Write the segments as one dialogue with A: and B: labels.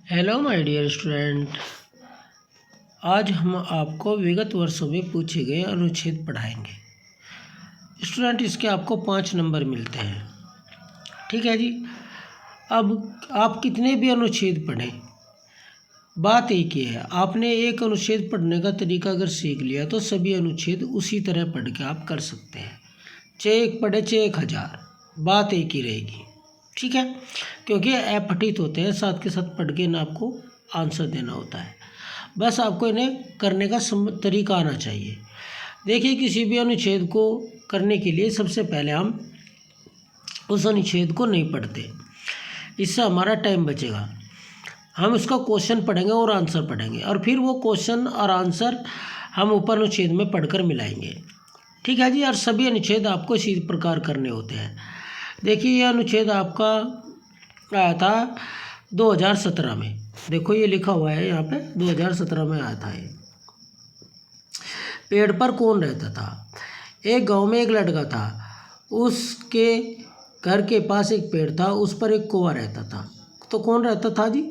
A: Hello my dear student. आज हम आपको विगत वर्षों में पूछे गए अनुच्छेद पढ़ाएंगे। स्टूडेंट, इसके आपको 5 नंबर मिलते हैं। ठीक है जी। अब आप कितने भी अनुच्छेद पढ़ें, बात एक ही है, आपने एक अनुच्छेद पढ़ने का तरीका अगर सीख लिया तो सभी अनुच्छेद उसी तरह पढ़ के आप कर सकते हैं। चाहे एक पढ़े चाहे 1000, बात एक ही रहेगी। ठीक है, क्योंकि अपठित होते हैं, साथ के साथ पढ़ के ना आपको आंसर देना होता है। बस आपको इन्हें करने का तरीका आना चाहिए। देखिए, किसी भी अनुच्छेद को करने के लिए सबसे पहले हम उस अनुच्छेद को नहीं पढ़ते, इससे हमारा टाइम बचेगा। हम उसका क्वेश्चन पढ़ेंगे और आंसर पढ़ेंगे, और फिर वो क्वेश्चन और आंसर हम ऊपर अनुच्छेद में पढ़कर मिलाएंगे। ठीक है जी। और सभी अनुच्छेद आपको इसी प्रकार करने होते हैं। देखिए, ये अनुच्छेद आपका आया था 2017 में। देखो, ये लिखा हुआ है यहाँ पे 2017 में आया था। ये पेड़ पर कौन रहता था? एक गांव में एक लड़का था, उसके घर के पास एक पेड़ था, उस पर एक कौवा रहता था। तो कौन रहता था जी?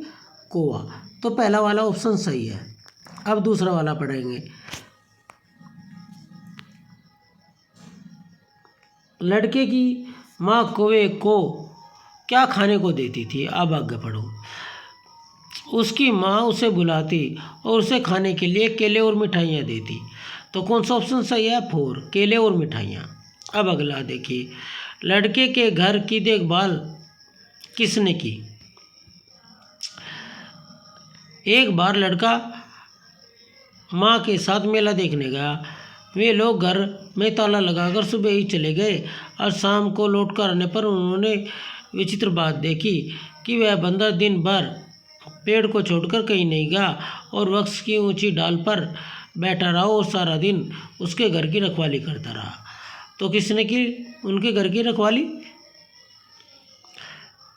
A: कौवा। तो पहला वाला ऑप्शन सही है। अब दूसरा वाला पढ़ेंगे। लड़के की माँ कौवे को क्या खाने को देती थी? अब आगे पढ़ो। उसकी माँ उसे बुलाती और उसे खाने के लिए केले और मिठाइयाँ देती। तो कौन सा ऑप्शन सही है? 4, केले और मिठाइयाँ। अब अगला देखिए, लड़के के घर की देखभाल किसने की? एक बार लड़का माँ के साथ मेला देखने गया। वे लोग घर में ताला लगाकर सुबह ही चले गए, और शाम को लौट कर आने पर उन्होंने विचित्र बात देखी कि वह बंदर दिन भर पेड़ को छोड़कर कहीं नहीं गया और वृक्ष की ऊंची डाल पर बैठा रहा और सारा दिन उसके घर की रखवाली करता रहा। तो किसने की उनके घर की रखवाली?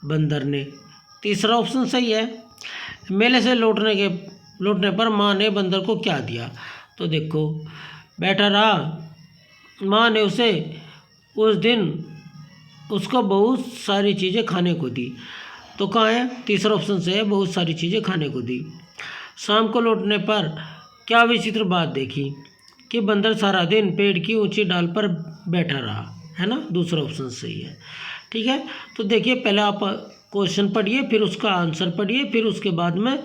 A: बंदर ने। तीसरा ऑप्शन सही है। मेले से लौटने पर माँ ने बंदर को क्या दिया? तो देखो, बैठा रहा, माँ ने उसे उस दिन उसको बहुत सारी चीज़ें खाने को दी। तो कहाँ है? तीसरा ऑप्शन से है, बहुत सारी चीज़ें खाने को दी। शाम को लौटने पर क्या विचित्र बात देखी कि बंदर सारा दिन पेड़ की ऊंची डाल पर बैठा रहा, है ना? दूसरा ऑप्शन सही है। ठीक है, तो देखिए, पहले आप क्वेश्चन पढ़िए, फिर उसका आंसर पढ़िए, फिर उसके बाद में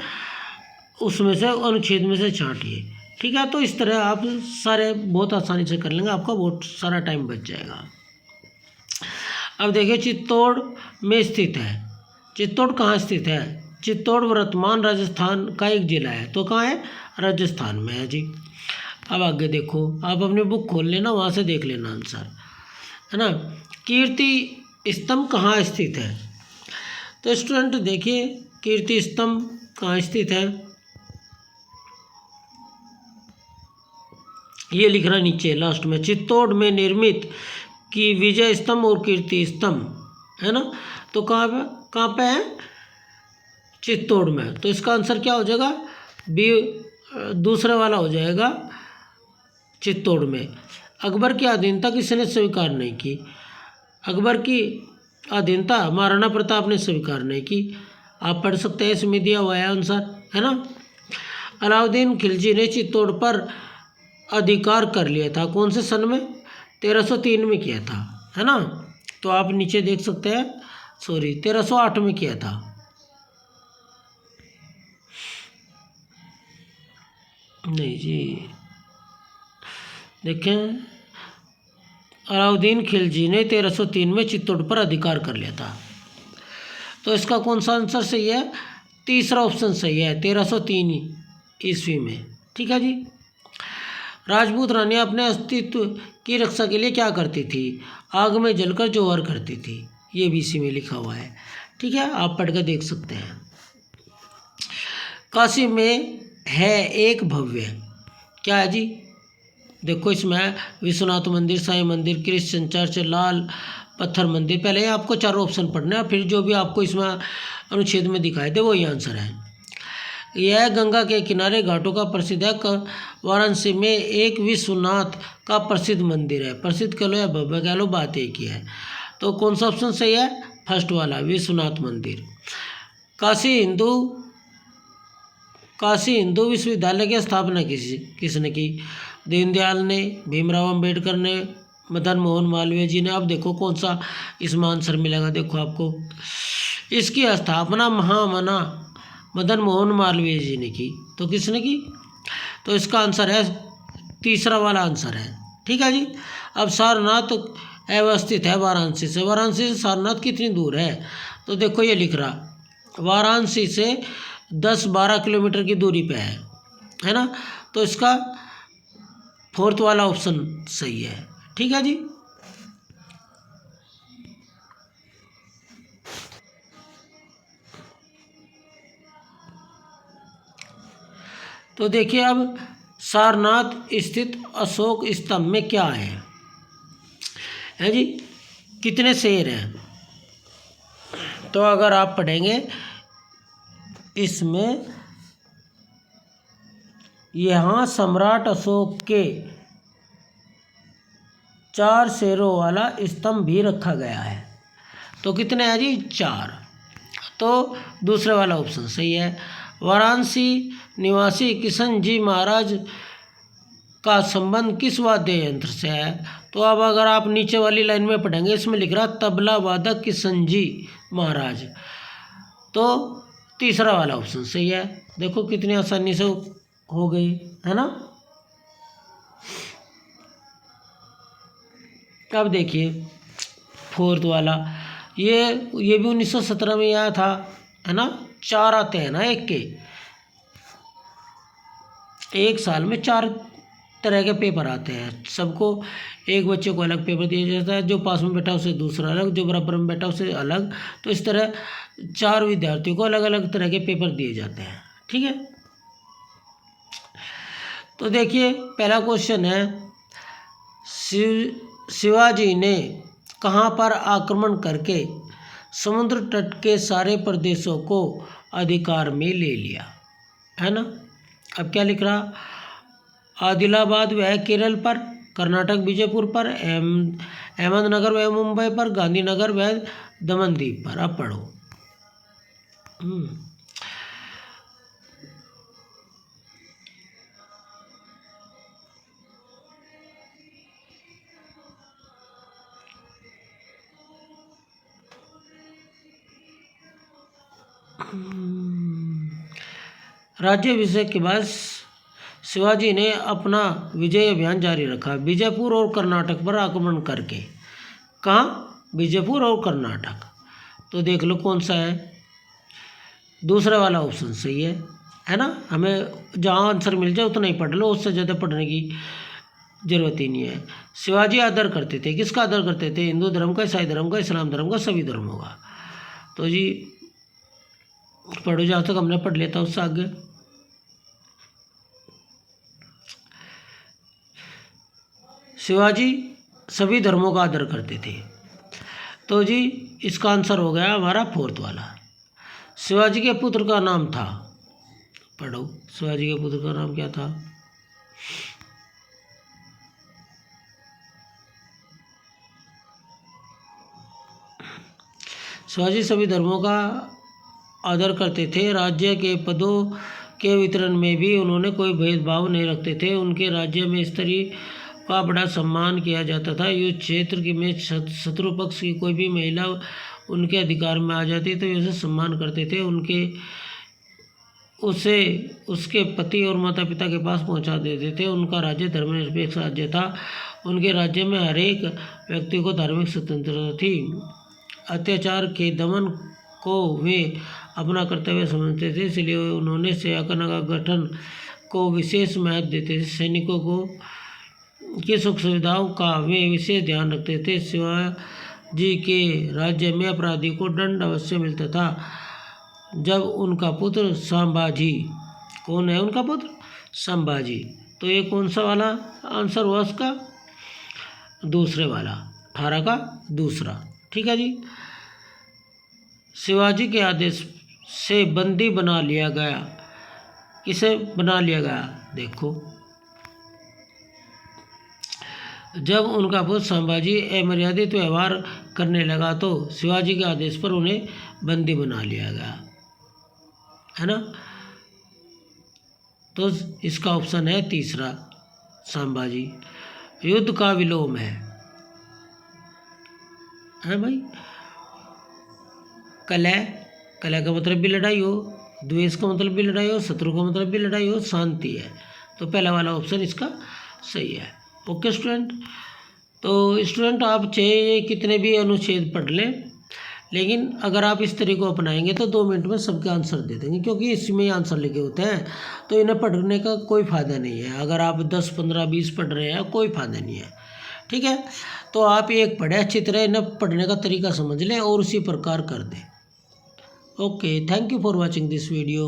A: उसमें से अनुच्छेद में से छांटिए। ठीक है, तो इस तरह आप सारे बहुत आसानी से कर लेंगे, आपका बहुत सारा टाइम बच जाएगा। अब देखिए, चित्तौड़ में स्थित है। चित्तौड़ कहाँ स्थित है? चित्तौड़ वर्तमान राजस्थान का एक जिला है। तो कहाँ है? राजस्थान में है जी। अब आगे देखो, आप अपनी बुक खोल लेना, वहाँ से देख लेना आंसर, है ना। कीर्ति स्तंभ कहाँ स्थित है? तो स्टूडेंट देखिए, कीर्ति स्तंभ कहाँ स्थित है, ये लिखना नीचे लास्ट में। चित्तौड़ में निर्मित की विजय स्तंभ और कीर्ति स्तंभ, है ना। तो कहाँ पे है? चित्तौड़ में। तो इसका आंसर क्या हो जाएगा? बी, दूसरा वाला हो जाएगा, चित्तौड़ में। अकबर की अधीनता किसने स्वीकार नहीं की? अकबर की अधीनता महाराणा प्रताप ने स्वीकार नहीं की। आप पढ़ सकते हैं, इसमें दिया हुआ है आंसर, है ना। अलाउद्दीन खिलजी ने चित्तौड़ पर अधिकार कर लिया था, कौन से सन में? 1303 में किया था, है ना। तो आप नीचे देख सकते हैं, 1308 में किया था। नहीं जी, देखें, अलाउद्दीन खिलजी ने 1303 में चित्तौड़ पर अधिकार कर लिया था। तो इसका कौन सा आंसर सही है? तीसरा ऑप्शन सही है, 1303 ईस्वी में। ठीक है जी। राजपूत रानी अपने अस्तित्व की रक्षा के लिए क्या करती थी? आग में जलकर जौहर करती थी। ये भी इसी में लिखा हुआ है। ठीक है, आप पढ़ कर देख सकते हैं। काशी में है एक भव्य, क्या है जी? देखो, इसमें विश्वनाथ मंदिर, साईं मंदिर, क्रिश्चियन चर्च, लाल पत्थर मंदिर। पहले आपको चारों ऑप्शन पढ़ना है, फिर जो भी आपको इसमें अनुच्छेद में दिखाए थे वही आंसर है। यह गंगा के किनारे घाटों का प्रसिद्ध है। वाराणसी में एक विश्वनाथ का प्रसिद्ध मंदिर है। प्रसिद्ध कह लो या भव्य कह लो, बात एक ही है। तो कौन सा ऑप्शन सही है? फर्स्ट वाला, विश्वनाथ मंदिर। काशी हिंदू काशी हिंदू विश्वविद्यालय की स्थापना किसने की? दीनदयाल ने, भीमराव अंबेडकर ने, मदन मोहन मालवीय जी ने। अब देखो कौन सा इसमें आंसर मिलेगा। देखो आपको इसकी स्थापना महामना मदन मोहन मालवीय जी ने की। तो किसने की? तो इसका आंसर है तीसरा वाला आंसर है। ठीक है जी। अब सारनाथ अवस्थित है वाराणसी से। वाराणसी से सारनाथ कितनी दूर है? तो देखो ये लिख रहा वाराणसी से 10-12 किलोमीटर की दूरी पे है ना। तो इसका फोर्थ वाला ऑप्शन सही है। ठीक है जी। तो देखिए अब सारनाथ स्थित अशोक स्तंभ में क्या है जी, कितने शेर हैं? तो अगर आप पढ़ेंगे इसमें यहाँ सम्राट अशोक के 4 शेरों वाला स्तंभ भी रखा गया है। तो कितने हैं जी? 4। तो दूसरे वाला ऑप्शन सही है। वाराणसी निवासी किशन जी महाराज का संबंध किस वाद्य यंत्र से है? तो अब अगर आप नीचे वाली लाइन में पढ़ेंगे इसमें लिख रहा तबला वादक किशन जी महाराज। तो तीसरा वाला ऑप्शन सही है। देखो कितनी आसानी से हो गई है ना। अब देखिए फोर्थ वाला, ये भी 1917 में आया था है ना। 4 आते हैं ना एक साल में 4 तरह के पेपर आते हैं। सबको एक बच्चे को अलग पेपर दिया जाता है, जो पास में बैठा उसे दूसरा अलग, जो बराबर में बैठा उसे अलग। तो इस तरह 4 विद्यार्थियों को अलग अलग तरह के पेपर दिए जाते हैं। ठीक है। तो देखिए पहला क्वेश्चन है शिवाजी ने कहाँ पर आक्रमण करके समुद्र तट के सारे प्रदेशों को अधिकार में ले लिया? है ना। अब क्या लिख रहा? आदिलाबाद वह केरल पर, कर्नाटक विजयपुर पर, अहमदनगर वह मुंबई पर, गांधीनगर वह दमनदीप पर। अब पढ़ो। राज्याभिषेक के बाद शिवाजी ने अपना विजय अभियान जारी रखा विजयपुर और कर्नाटक पर आक्रमण करके। कहाँ? विजयपुर और कर्नाटक। तो देख लो कौन सा है। दूसरा वाला ऑप्शन सही है ना। हमें जहाँ आंसर मिल जाए उतना ही पढ़ लो, उससे ज़्यादा पढ़ने की जरूरत ही नहीं है। शिवाजी आदर करते थे, किसका आदर करते थे? हिंदू धर्म का, ईसाई धर्म का, इस्लाम धर्म का, सभी धर्मों का। तो जी पढ़ो जहाँ तक हमने पढ़ लेता उससे आगे। शिवाजी सभी धर्मों का आदर करते थे। तो जी इसका आंसर हो गया हमारा फोर्थ वाला। शिवाजी के पुत्र का नाम था, पढ़ो, शिवाजी के पुत्र का नाम क्या था? शिवाजी सभी धर्मों का आदर करते थे। राज्य के पदों के वितरण में भी उन्होंने कोई भेदभाव नहीं रखते थे। उनके राज्य में स्त्री का बड़ा सम्मान किया जाता था। युद्ध क्षेत्र में शत्रु पक्ष की कोई भी महिला उनके अधिकार में आ जाती तो उसे सम्मान करते थे। उसे उसके पति और माता पिता के पास पहुंचा देते थे। उनका राज्य धर्मनिरपेक्ष राज्य था। उनके राज्य में हर एक व्यक्ति को धार्मिक स्वतंत्रता थी। अत्याचार के दमन को वे अपना कर्तव्य समझते थे, इसलिए उन्होंने सेना का गठन को विशेष महत्व देते थे। सैनिकों की सुख सुविधाओं का वे विशेष ध्यान रखते थे। शिवाजी के राज्य में अपराधी को दंड अवश्य मिलता था। जब उनका पुत्र संभाजी, कौन है उनका पुत्र? संभाजी। तो ये कौन सा वाला आंसर हुआ उसका? दूसरे वाला, 18 का दूसरा। ठीक है जी। शिवाजी के आदेश से बंदी बना लिया गया। किसे बना लिया गया? देखो, जब उनका पुत्र संभाजी अमर्यादित व्यवहार करने लगा तो शिवाजी के आदेश पर उन्हें बंदी बना लिया गया, है ना। तो इसका ऑप्शन है तीसरा संभाजी। युद्ध का विलोम है भाई। कलह, कलह का मतलब भी लड़ाई हो, द्वेष का मतलब भी लड़ाई हो, शत्रु का मतलब भी लड़ाई हो, शांति है। तो पहला वाला ऑप्शन इसका सही है। ओके स्टूडेंट, तो स्टूडेंट आप चाहे कितने भी अनुच्छेद पढ़ लें, लेकिन अगर आप इस तरीके को अपनाएंगे तो 2 मिनट में सबके आंसर दे देंगे, क्योंकि इसमें ही आंसर लिखे होते हैं। तो इन्हें पढ़ने का कोई फ़ायदा नहीं है। अगर आप 10, 15, 20 पढ़ रहे हैं कोई फ़ायदा नहीं है, ठीक है। तो आप एक पढ़े अच्छी तरह, इन्हें पढ़ने का तरीका समझ लें और उसी प्रकार कर दें। Okay, thank you for watching this video.